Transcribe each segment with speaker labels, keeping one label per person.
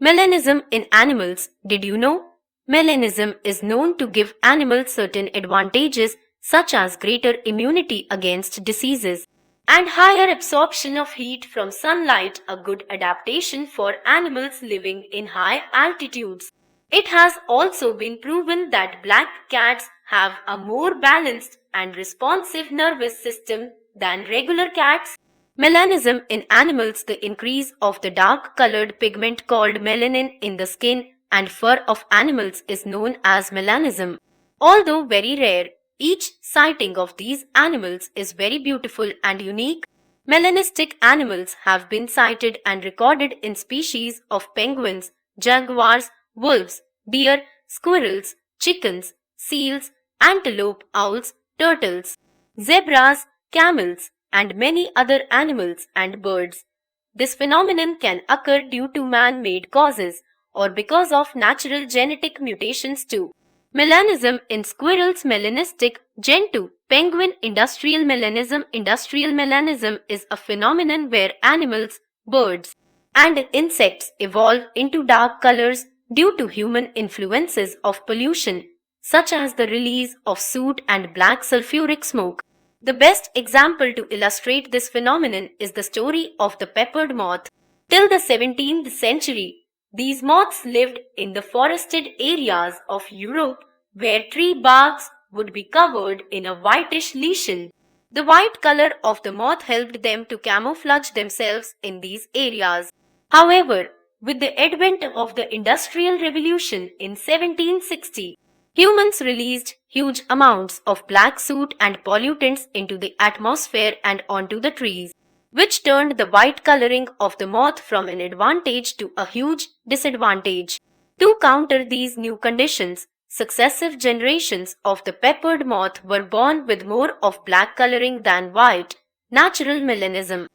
Speaker 1: Melanism in animals. Did you know? Melanism is known to give animals certain advantages such as greater immunity against diseases and higher absorption of heat from sunlight, a good adaptation for animals living in high altitudes. It has also been proven that black cats have a more balanced and responsive nervous system than regular cats. Melanism in animals. The increase of the dark-colored pigment called melanin in the skin and fur of animals is known as melanism. Although very rare, each sighting of these animals is very beautiful and unique. Melanistic animals have been sighted and recorded in species of penguins, jaguars, wolves, deer, squirrels, chickens, seals, antelope, owls, turtles, zebras, camels, and many other animals and birds. This phenomenon can occur due to man-made causes or because of natural genetic mutations too. Melanism in squirrels. Melanistic Gen 2 Penguin. Industrial melanism. Industrial melanism is a phenomenon where animals, birds, and insects evolve into dark colors due to human influences of pollution, such as the release of soot and black sulfuric smoke. The best example to illustrate this phenomenon is the story of the peppered moth. Till the 17th century, these moths lived in the forested areas of Europe where tree barks would be covered in a whitish lichen. The white color of the moth helped them to camouflage themselves in these areas. However, with the advent of the Industrial Revolution in 1760, humans released huge amounts of black soot and pollutants into the atmosphere and onto the trees, which turned the white coloring of the moth from an advantage to a huge disadvantage. To counter these new conditions, successive generations of the peppered moth were born with more of black coloring than white, natural melanism.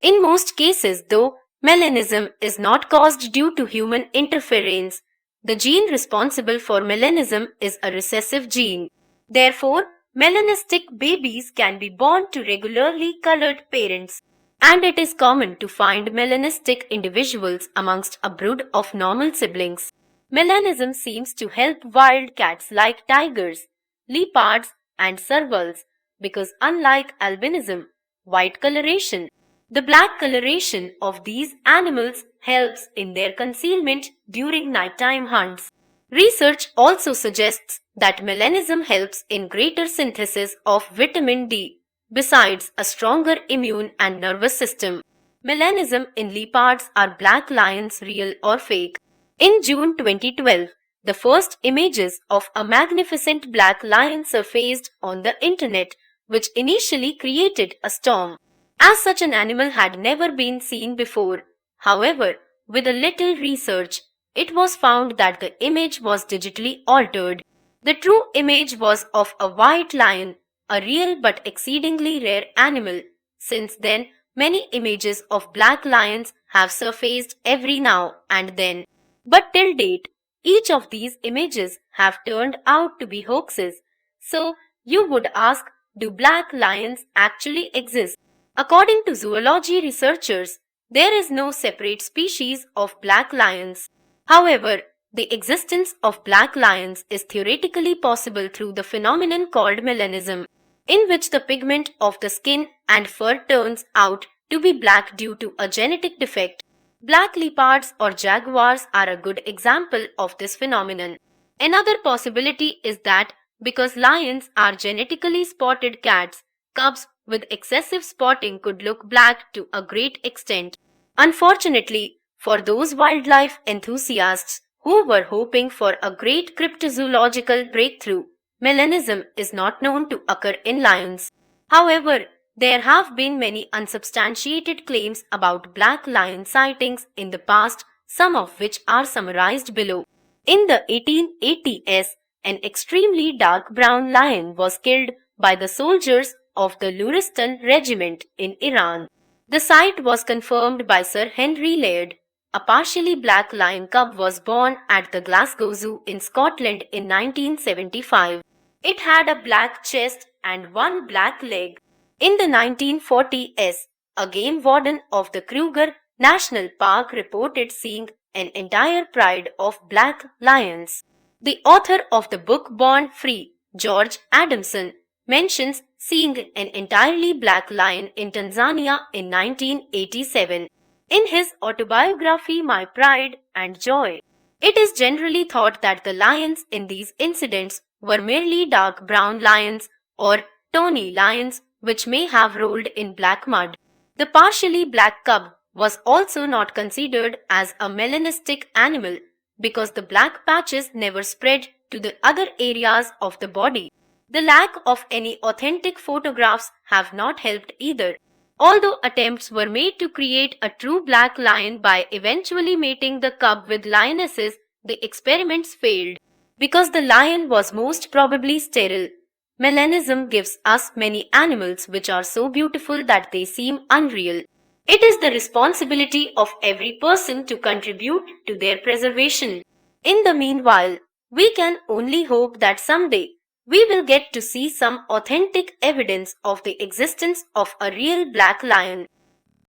Speaker 1: In most cases, though, melanism is not caused due to human interference. The gene responsible for melanism is a recessive gene. Therefore, melanistic babies can be born to regularly colored parents, and it is common to find melanistic individuals amongst a brood of normal siblings. Melanism seems to help wild cats like tigers, leopards, and servals because unlike albinism, white coloration, the black coloration of these animals helps in their concealment during nighttime hunts. Research also suggests that melanism helps in greater synthesis of vitamin D, besides a stronger immune and nervous system. Melanism in leopards. Are black lions real or fake? In June 2012, the first images of a magnificent black lion surfaced on the internet, which initially created a storm, as such an animal had never been seen before. However, with a little research, it was found that the image was digitally altered. The true image was of a white lion, a real but exceedingly rare animal. Since then, many images of black lions have surfaced every now and then. But till date, each of these images have turned out to be hoaxes. So, you would ask, do black lions actually exist? According to zoology researchers, there is no separate species of black lions. However, the existence of black lions is theoretically possible through the phenomenon called melanism, in which the pigment of the skin and fur turns out to be black due to a genetic defect. Black leopards or jaguars are a good example of this phenomenon. Another possibility is that because lions are genetically spotted cats, cubs with excessive spotting could look black to a great extent. Unfortunately, for those wildlife enthusiasts who were hoping for a great cryptozoological breakthrough, melanism is not known to occur in lions. However, there have been many unsubstantiated claims about black lion sightings in the past, some of which are summarized below. In the 1880s, an extremely dark brown lion was killed by the soldiers of the Luristan regiment in Iran. The sight was confirmed by Sir Henry Laird. A partially black lion cub was born at the Glasgow Zoo in Scotland in 1975. It had a black chest and one black leg. In the 1940s, a game warden of the Kruger National Park reported seeing an entire pride of black lions. The author of the book Born Free, George Adamson, mentions seeing an entirely black lion in Tanzania in 1987 in his autobiography My Pride and Joy. It is generally thought that the lions in these incidents were merely dark brown lions or tawny lions which may have rolled in black mud. The partially black cub was also not considered as a melanistic animal because the black patches never spread to the other areas of the body. The lack of any authentic photographs have not helped either. Although attempts were made to create a true black lion by eventually mating the cub with lionesses, the experiments failed because the lion was most probably sterile. Melanism gives us many animals which are so beautiful that they seem unreal. It is the responsibility of every person to contribute to their preservation. In the meanwhile, we can only hope that someday we will get to see some authentic evidence of the existence of a real black lion.